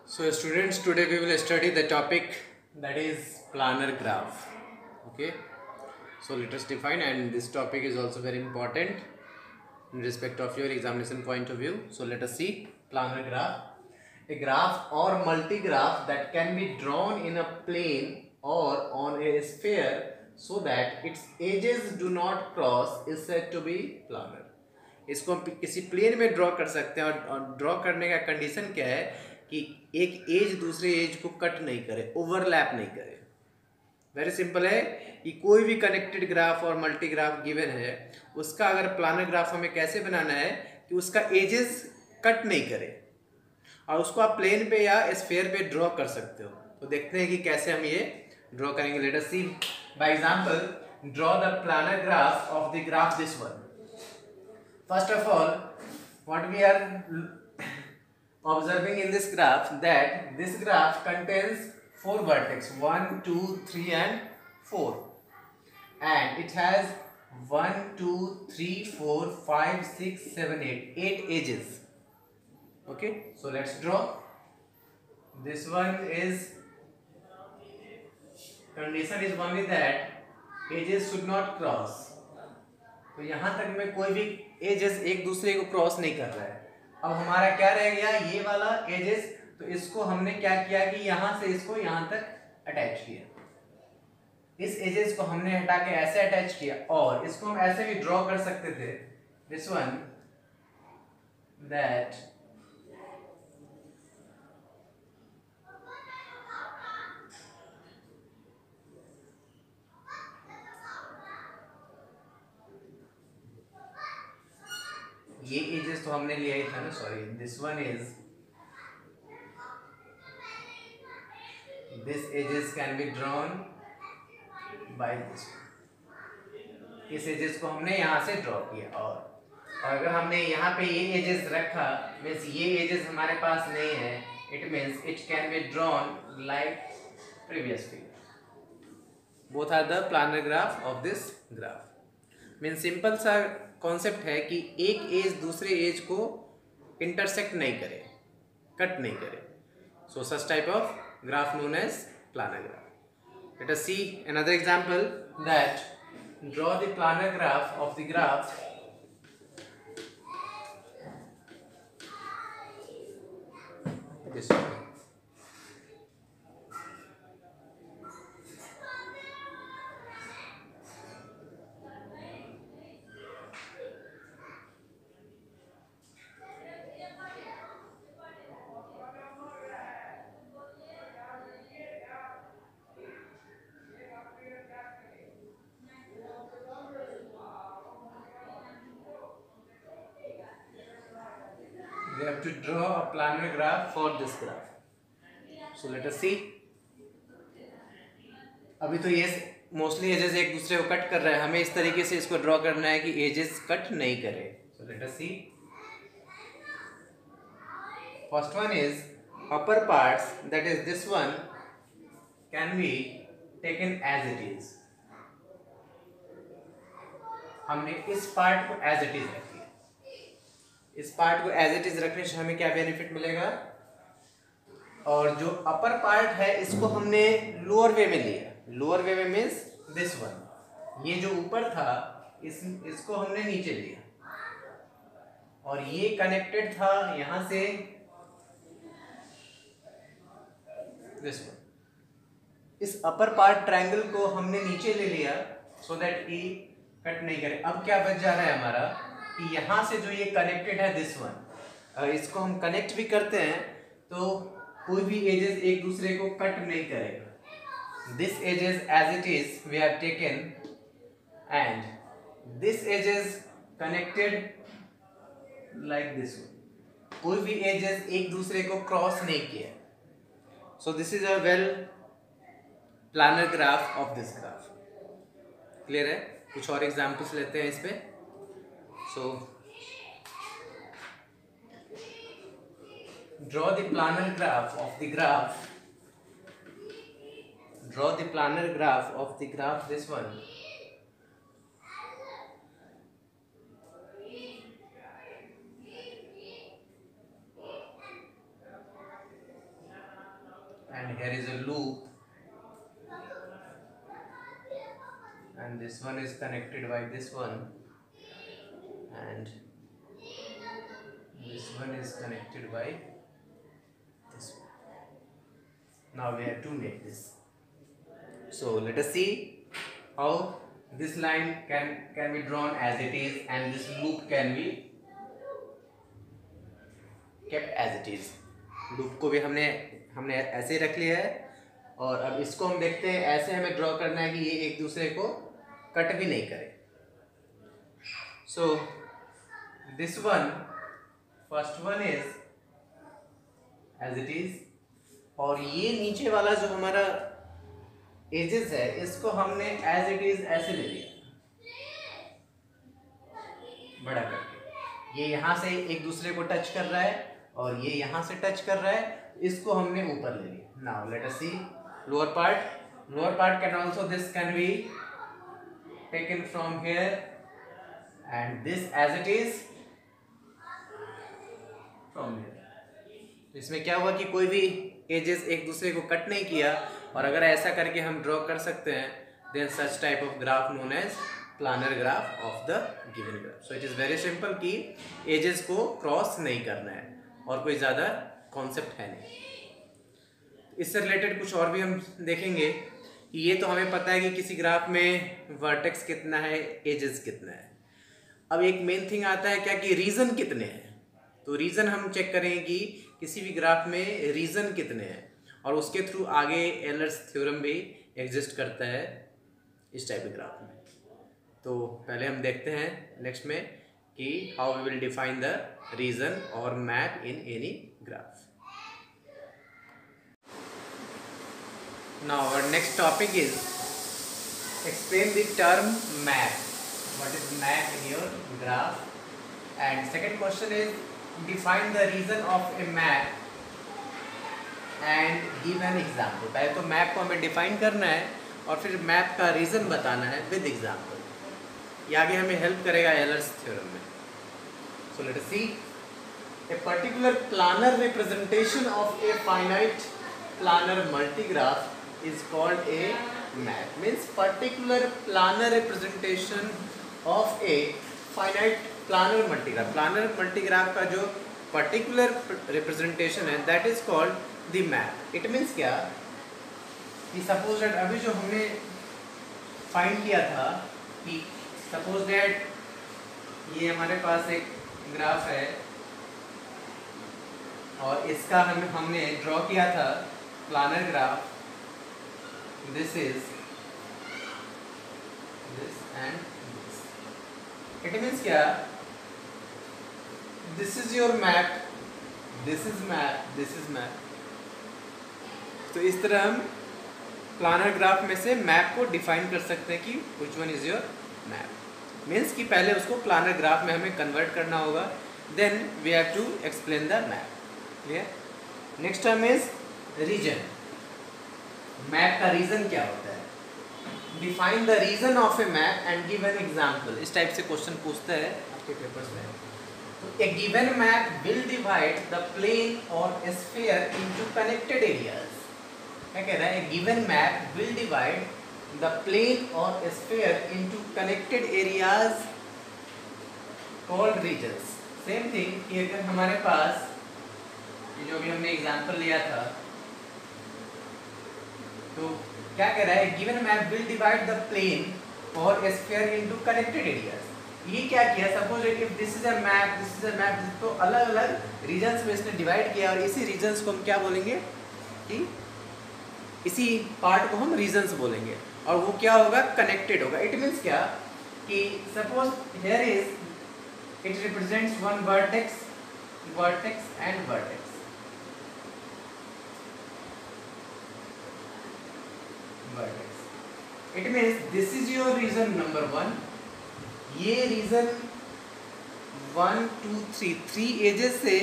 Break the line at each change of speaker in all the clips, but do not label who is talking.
So students, today we will study the topic that is planar graph. Okay, so let us define, and this topic is also very important in respect of your examination point of view. So let us see planar graph. A graph or multi-graph that can be drawn in a plane or on a sphere so that its edges do not cross is said to be planar. इसको हम किसी plane में draw कर सकते हैं, और draw करने का कंडीशन क्या है कि एक एज दूसरे एज को कट नहीं करे, ओवरलैप नहीं करे। वेरी सिंपल है कि कोई भी कनेक्टेड ग्राफ और मल्टी ग्राफ गिवन है, उसका अगर प्लानर ग्राफ हमें कैसे बनाना है कि उसका एजेस कट नहीं करे, और उसको आप प्लेन पे या स्फीयर पे ड्रॉ कर सकते हो। तो देखते हैं कि कैसे हम ये ड्रॉ करेंगे। Let us see by example draw the planar graph of the graph this one. First of all, what we are observing in this graph, that this graph contains 4 vertex 1, 2, 3 and 4, and it has 1, 2, 3, 4, 5, 6, 7, 8 edges. Okay, so let's draw. This one is, condition is only that edges should not cross. तो यहां तक में कोई भी edges एक दूसरे को cross नहीं कर रहा है। अब हमारा क्या रह गया, ये वाला एजेस, तो इसको हमने क्या किया कि यहां से इसको यहां तक अटैच किया। इस एजेस को हमने हटा के ऐसे अटैच किया, और इसको हम ऐसे भी ड्रॉ कर सकते थे, दिस वन, दैट ये एजेस तो हमने लिया ही था ना, sorry, this one is, this edges can be drawn by this. इस एजेस को हमने यहाँ से ड्रॉ किया, और अगर हमने यहाँ पे ये एजेस रखा, मीन्स ये एजेस हमारे पास नहीं है, it means it can be drawn like previous figure. Both are the planar graph of this graph. Means simple सा कॉन्सेप्ट है कि एक एज दूसरे एज को इंटरसेक्ट नहीं करे, कट नहीं करे। So such type of graph known as planar graph. Let us see another example, that draw the planar graph of the graph this one. We have to draw a planar graph for this graph. So let us see. अभी तो ये mostly edges एक दूसरे को cut कर रहा है, हमें इस तरीके से इसको ड्रॉ करना है कि एजेस कट नहीं करे। So let us see. First one is upper parts, that is this one, can be taken as it is. हमने इस पार्ट को एज इट इज रखी। इस पार्ट को एज इट इज रखने से हमें क्या बेनिफिट मिलेगा, और जो अपर पार्ट है इसको हमने लोअर वे में लिया। लोअर वे में मीन्स दिस वन, ये जो ऊपर था इसको हमने नीचे लिया, और ये कनेक्टेड था यहां से दिस वन। इस अपर पार्ट ट्रायंगल को हमने नीचे ले लिया सो दैट ये कट नहीं करे। अब क्या बच जा रहा है हमारा कि यहां से जो ये कनेक्टेड है दिस वन, अगर इसको हम कनेक्ट भी करते हैं तो कोई भी एजेस एक दूसरे को कट नहीं करेगा। This edges as it is we have taken, and this edges connected like this one. कोई भी एजेस एक दूसरे को क्रॉस नहीं किया। So this is a well planar graph of this graph. Clear है? कुछ और एग्जांपल्स लेते हैं इस पे। So draw the planar graph of the graph. Draw the planar graph of the graph this one. here is a loop, and this one is connected by this one, and this one is connected by this one. Now we have to make this. So let us see how this line can be drawn as it is, and this loop can be kept as it is. Loop को भी हमने ऐसे ही रख लिया है, और अब इसको हम देखते हैं ऐसे हमें ड्रॉ करना है कि ये एक दूसरे को कट भी नहीं करे. So this one, first one is as it is, और ये नीचे वाला जो हमारा एजेस है इसको हमने एज इट इज ऐसे ले लिया बड़ा करके. ये यहाँ से एक दूसरे को टच कर रहा है और ये यहाँ से टच कर रहा है, इसको हमने ऊपर ले लिया. Now let us see lower part can also, this can be taken from here and this as it is from here. तो इसमें क्या हुआ कि कोई भी एजेस एक दूसरे को कट नहीं किया, और अगर ऐसा करके हम ड्रॉ कर सकते हैं, then such type of graph known as planar graph of the given graph. So it is very simple कि एजेस को क्रॉस नहीं करना है, और कोई ज़्यादा कॉन्सेप्ट है नहीं. इससे रिलेटेड कुछ और भी हम देखेंगे कि ये तो हमें पता है कि किसी ग्राफ में वर्टेक्स कितना है, एजेस कितना है. अब एक मेन थिंग आता है क्या कि रीजन कितने हैं. तो रीजन हम चेक करेंगे कि किसी भी ग्राफ में रीजन कितने हैं, और उसके थ्रू आगे एलर्स थ्योरम भी एग्जिस्ट करता है इस टाइप के ग्राफ में. तो पहले हम देखते हैं नेक्स्ट में कि how we will define the region और map in any graph. Now our next topic is explain the term map. What is map in your graph? And second question is define the region of a map and give an example. पहले तो map को हमें define करना है और फिर map का reason बताना है विद एग्जाम्पल. ये आगे हमें हेल्प करेगा एलर्स थ्योरम में. So let us see a particular planar representation of a finite planar multigraph is called a map. Means particular planar representation of a finite planar multigraph. Planar multigraph का जो particular representation है that is called the map. It means क्या कि suppose that अभी जो हमने find किया था कि सपोज दैट ये हमारे पास एक ग्राफ है और इसका हमने ड्रॉ किया था planar graph. This is this and this. It means क्या, this is your map, this is map, this is map. तो इस तरह हम प्लानर ग्राफ में से मैप को डिफाइन कर सकते हैं कि which one is your map. Means कि पहले उसको प्लानर ग्राफ में हमें कन्वर्ट करना होगा, then we have to explain the map. Clear? Next term is region. Map का रीजन क्या होता है? Define the region of a map and give an example. इस टाइप से क्वेश्चन पूछता है आपके पेपर्स में. तो a given map will divide the plane or sphere into connected areas. क्या कह रहा है? A given map will divide the plane or sphere into connected areas called regions. Same thing कि अगर हमारे पास ये जो भी हमने एग्जांपल लिया था, तो क्या कह रहा है? given map will divide the plane or sphere into connected areas. ये क्या किया? Suppose if this is a map, this is a map, तो अलग अलग रीजन्स में इसने डिवाइड किया, और इसी रीजन्स को हम क्या बोलेंगे कि इसी पार्ट को हम रीजन्स बोलेंगे, और वो क्या होगा? कनेक्टेड होगा. इट मीन्स क्या कि suppose here is, it represents one vertex, vertex and vertex. Vertex. It means this is your region number 1. ये रीजन 1 2 3 3 एजेस से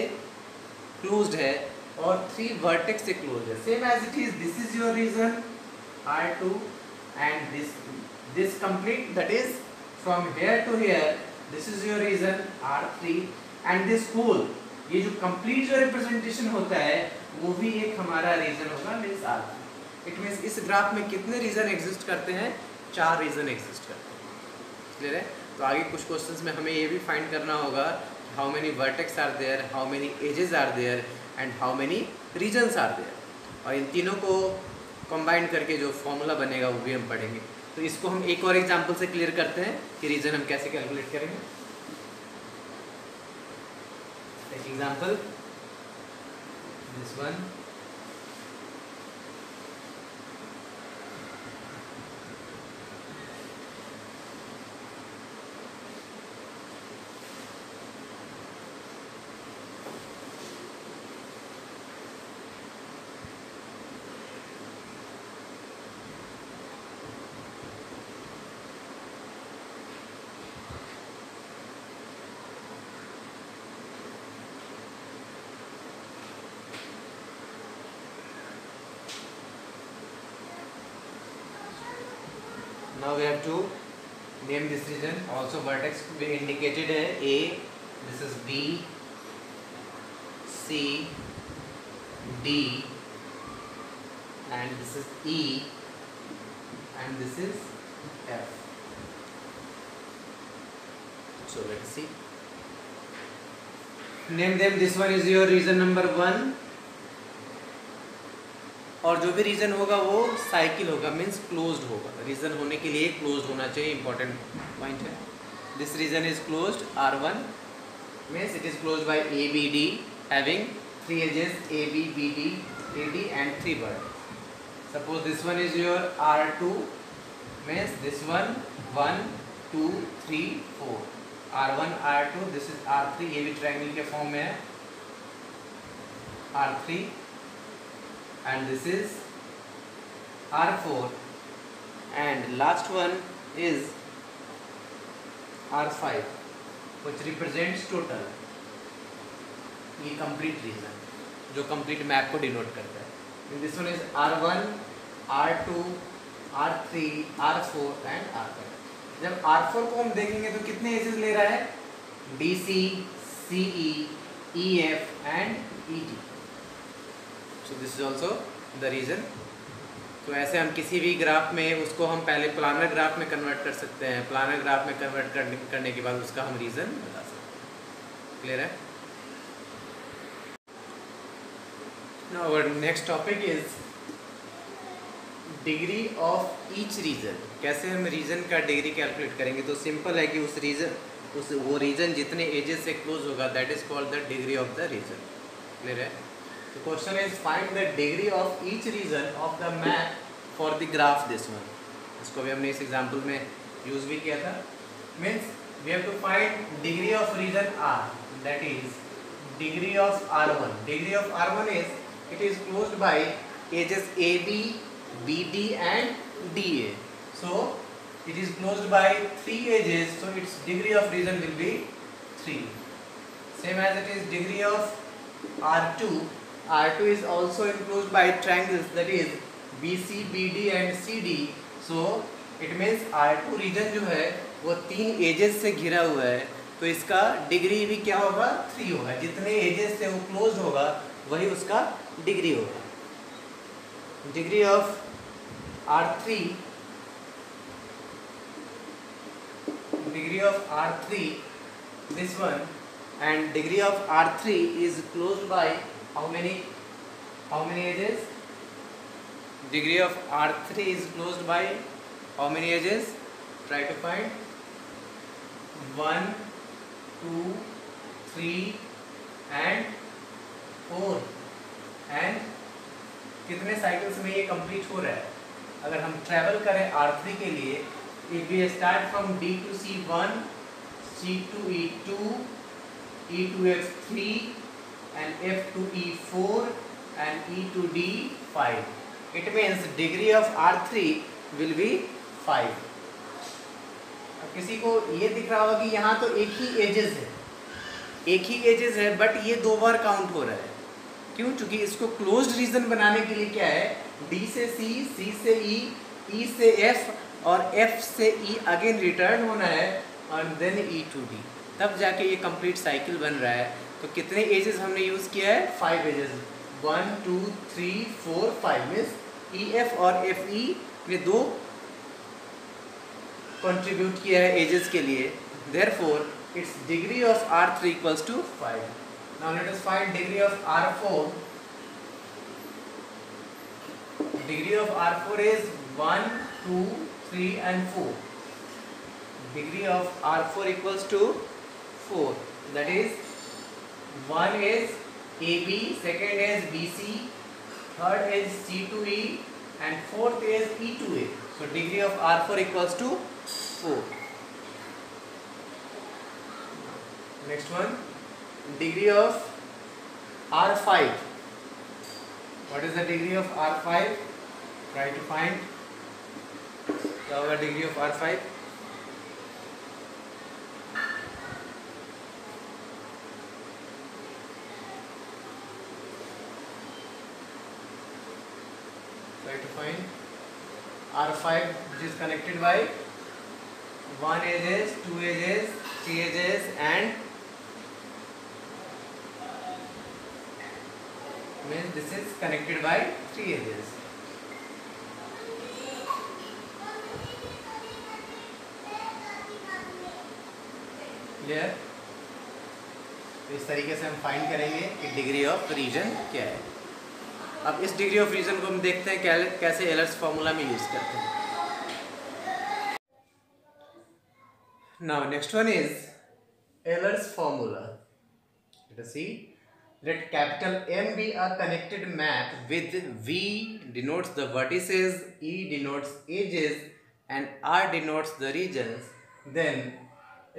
क्लोज्ड है और 3 वर्टेक्स से क्लोज्ड है. Same as it is, this is your region R2 and this complete, that is from here to here, this is your region R3, and this whole, ये जो complete जो representation होता है वो भी एक हमारा रीजन होगा, मीन्स आर। इट मीन्स इस ग्राफ में कितने रीजन एग्जिस्ट करते हैं? 4 रीजन एग्जिस्ट करते हैं। क्लियर है? तो आगे कुछ क्वेश्चंस में हमें ये भी फाइंड करना होगा how many vertex are there, how many edges are there and how many regions are there, और इन तीनों को कंबाइन करके जो फॉर्मूला बनेगा वो भी हम पढ़ेंगे। तो इसको हम एक और एग्जांपल से क्लियर करते हैं कि रीजन हम कैसे कैलकुलेट करेंगे। एक example, this one, now we have to name this region. Also vertex we indicated है A, this is B, C, D, and this is E, and this is F. So let's see. Name them. This one is your region number 1. और जो भी reason होगा वो cycle होगा, means closed होगा। Reason होने के लिए क्लोज्ड होना चाहिए, इंपॉर्टेंट पॉइंट है। This region is closed R1 means it is closed by ABD having 3 edges AB, BD, AD and 3 vertex. Suppose this one is your R2 means this one 1 2 3 4, R1 R2, this is R3, ये भी triangle के form में है, R3, and this is R4, and last one is R5 which represents total, ये complete region जो complete map को denote करता है। and this one is R1, R2, R3, R4 and R5। जब R4 को हम देखेंगे तो कितने एजेस ले रहा है? DC, CE, EF and EG। So this is also the reason। तो ऐसे हम किसी भी ग्राफ में उसको हम पहले प्लानर ग्राफ में कन्वर्ट कर सकते हैं, प्लानर ग्राफ में कन्वर्ट करने के बाद उसका हम रीजन बता सकते हैं। क्लियर है? Now our next topic is degree of each reason. कैसे हम रीजन का डिग्री कैलकुलेट करेंगे? तो सिंपल है कि वो रीजन जितने एजेस से क्लोज होगा that is called the degree of the region. Clear है? The question is find the degree of each region of the map for the graph this one। इसको भी हमने इस एग्जांपल में यूज भी किया था। Means we have to find degree of region R, that is degree of R1। Degree of R1 is it is closed by edges AB, BD and DA। So it is closed by 3 edges, so its degree of region will be 3। Same as it is degree of R2। R2 is also enclosed by triangles, that is BC, BD and CD। So it means R2 region जो है वो 3 edges से घिरा हुआ है, तो इसका degree भी क्या होगा? 3 होगा। जितने एजेस से वो क्लोज होगा वही उसका डिग्री होगा। Degree of R3, degree of R3 this one, and degree of R3 is closed by how many edges? Degree of R3 is closed by how many edges? Try to find 1 2 3 and 4। and कितने cycles में ये complete हो रहा है? अगर हम travel करें R3 के लिए, if we start from D to C1, C to E2, E to F3 and F to E4 and E to D5, it means degree of R3 will be 5। अब किसी को ये दिख रहा होगा कि यहाँ तो एक ही एजेस है बट ये 2 बार काउंट हो रहा है। क्यों? क्योंकि इसको क्लोज्ड रीजन बनाने के लिए क्या है? D से C, C से E, E से F और F से E अगेन रिटर्न होना है और देन E to D, तब जाके ये कंप्लीट साइकिल बन रहा है। तो कितने एजेस हमने यूज़ किया है? 5 एजेस। 1 2 3 4 5 मीन्स EF और FE ने दो कंट्रीब्यूट किया है एजेस के लिए, therefore it's degree of R3 equals to 5. Now let us find degree of R4. Degree of R4 is 1 2 3 and 4. Degree of R4 equals to 4. That is, one is AB, second is BC, third is C2E, and fourth is E2A. So degree of R4 equals to 4. Next one, degree of R5. What is the degree of R5? Try to find the degree of R5. Try to find R5, which is connected by 1 edges, 2 edges, 3 edges, and means this is connected by 3 edges. Clear? तो इस तरीके से हम find करेंगे कि degree of reason क्या है. अब इस डिग्री ऑफ रीजन को हम देखते हैं कैसे एलर्स फॉर्मूला में यूज करते हैं. Now next one is Euler's formula. Let us see. Let capital M be a connected map with V denotes the vertices, E denotes edges, and R denotes the regions. Then,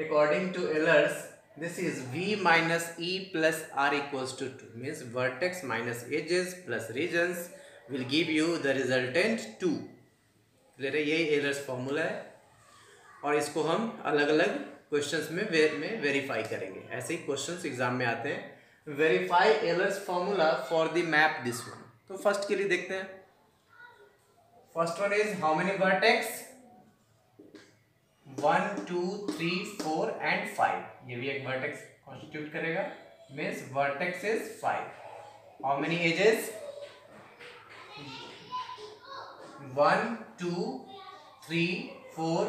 according to Ehlers, this is V minus E plus R equals to 2. Means vertex minus edges plus regions will give you the resultant 2. Clear है? यही एलर्स formula है और इसको हम अलग अलग questions में verify करेंगे. ऐसे ही क्वेश्चंस एग्जाम में आते हैं. Verify Euler's formula for the map this one. तो फर्स्ट के लिए देखते हैं. First one is how many vertex? 1 2 3 4 and 5. ये भी एक वर्टेक्स कॉन्स्टिट्यूट करेगा. Means vertex is 5. How many edges? 1 2 3 4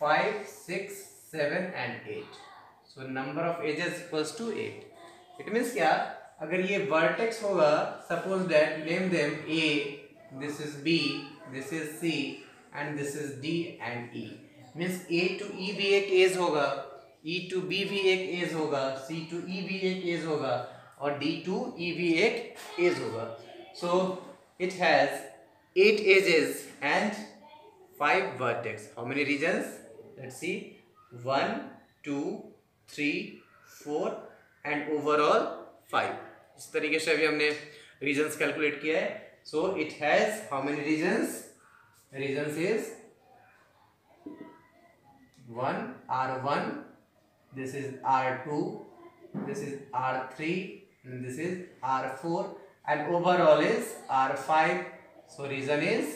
5 6 7 and 8. So number of edges equals to 8. It means क्या? अगर ये वर्टेक्स होगा, suppose that name them A, this is B, this is C and this is D and E. Means A to E भी एक edge होगा, E to B भी एक edge होगा, C to E भी एक एज होगा और D to E भी एक एज होगा. So it has 8 edges and 5 vertex. How many regions? Let's see. 1 2 3 4 and overall 5. इस तरीके से अभी हमने रीजन्स कैलकुलेट किया है. So it has how many regions? Regions is 1 R1, this is R2, this is R3, and this is R4, and overall is R5. So reason is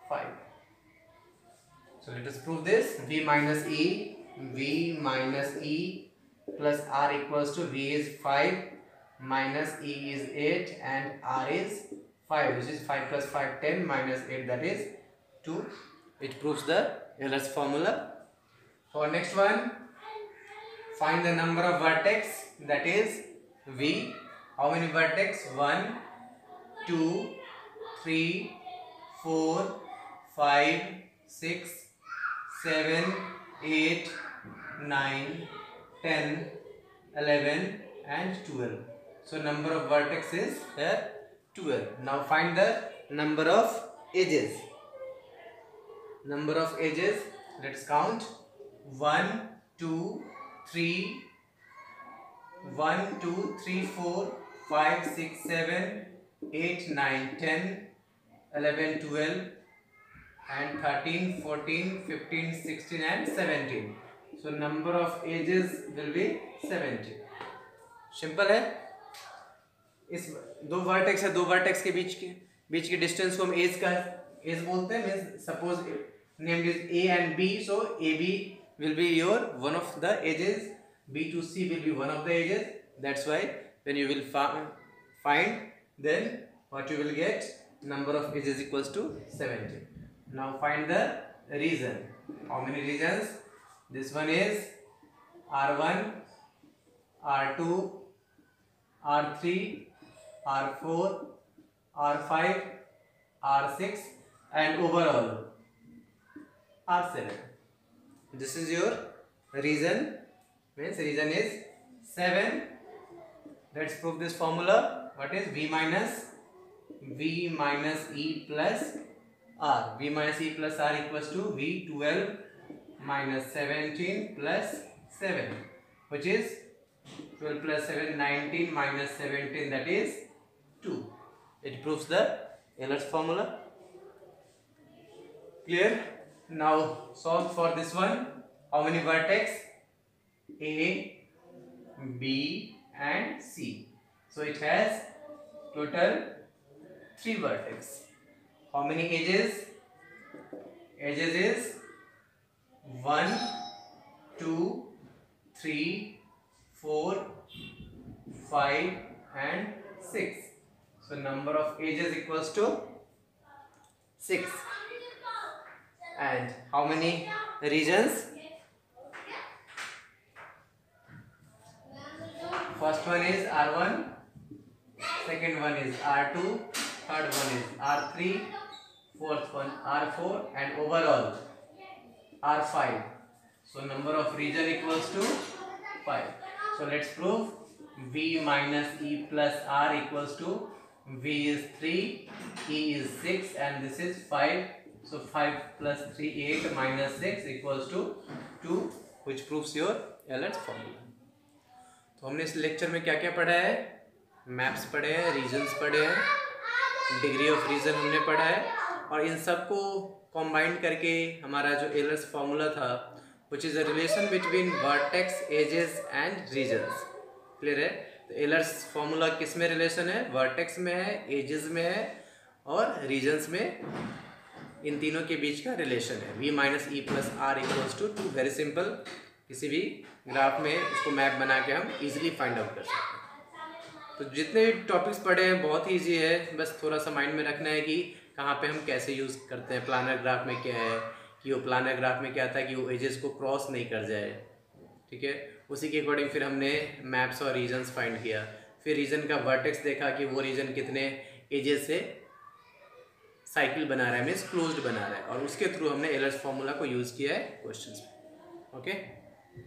5. So let us prove this. V minus E plus R equals to V is 5 minus E is 8 and R is 5, which is 5 plus 5 10 minus 8, that is 2. It proves the Ehlers formula. For next one, find the number of vertex, that is V. How many vertex? 1 2 3 4 5 6 7 8 9 10 11 and 12. So number of vertex is here 12. Now find the number of edges. Number of edges, let's count. 1 2 3 1 2 3 4 5 6 7 8 9 10 11 12 and 13 14 15 16 and 17. So number of edges will be 70. Simple है. इस दो vertex है, दो vertex के बीच के distance को हम as बोलते हैं. Means suppose named is A and B, so AB will be your one of the edges, B to C will be one of the edges. That's why when you will find, then what you will get, number of edges equals to 70. Now find the region. How many regions? This one is R1, R2, R3, R4, R5, R6 and overall R7. This is your region, means region is 7. Let's prove this formula. What is V minus E plus R? V minus E plus R equals to V12 minus 17 plus 7, which is 12 plus 7, 19 minus 17, that is 2. It proves the Euler's formula. Clear? Now solve for this one. How many vertex? A, B and C. So it has total 3 vertex. How many edges? Edges is 1, 2, 3, 4, 5 and 6. So number of edges equals to 6. And how many regions? First one is R1, second one is R2, third one is R3, fourth one R4 and overall R5. So number of region equals to 5. So let's prove V minus E plus R equals to V is 3, E is 6 and this is 5. So 5 plus 3, 8 minus 6 equals to 2, which proves your Euler's formula. तो हमने इस lecture में क्या क्या पढ़ा है? Maps पढ़े हैं, रीजन्स पढ़े हैं, डिग्री ऑफ रीजन हमने पढ़ा है और इन सब को कॉम्बाइन करके हमारा जो Euler's फॉर्मूला था, which is a relation between vertex, edges and regions. Clear है? तो Euler's फॉर्मूला किस में रिलेशन है? वर्टेक्स में है, एजेस में है और रीजन्स में. इन तीनों के बीच का रिलेशन है. V minus E plus R equals to 2. Very simple. किसी भी ग्राफ में इसको मैप बना के हम इजीली फाइंड आउट कर सकते हैं. तो जितने भी टॉपिक्स पढ़े हैं बहुत ही ईजी है. बस थोड़ा सा माइंड में रखना है कि कहाँ पे हम कैसे यूज़ करते हैं. प्लानर ग्राफ में क्या है कि वो प्लानर ग्राफ में क्या था कि वो एजेस को क्रॉस नहीं कर जाए. ठीक है. उसी के अकॉर्डिंग फिर हमने मैप्स और रीजन्स फाइंड किया. फिर रीजन का वर्टेक्स देखा कि वो रीजन कितने एजेस से साइकिल बना रहा है, मीन्स क्लोज्ड बना रहा है, और उसके थ्रू हमने Euler's फॉर्मूला को यूज़ किया है क्वेश्चंस में. Okay,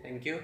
thank you.